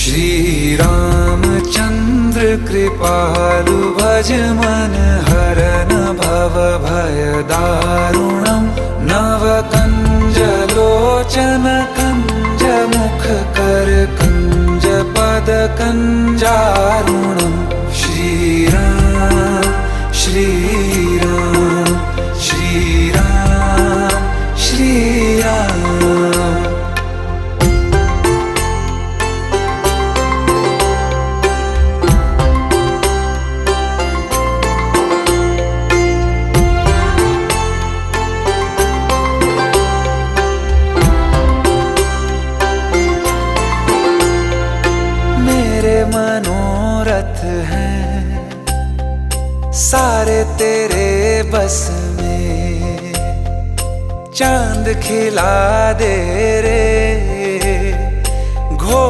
श्री रामचंद्र कृपालु भज मन हरन भव भय दारुणम नव कंज लोचन कंज मुख कर कंज पद कंजारुणम श्री राम श्री राम श्री राम श्री राम। मेरे मनोरथ हैं सारे तेरे बस में, चांद खिला दे रे घो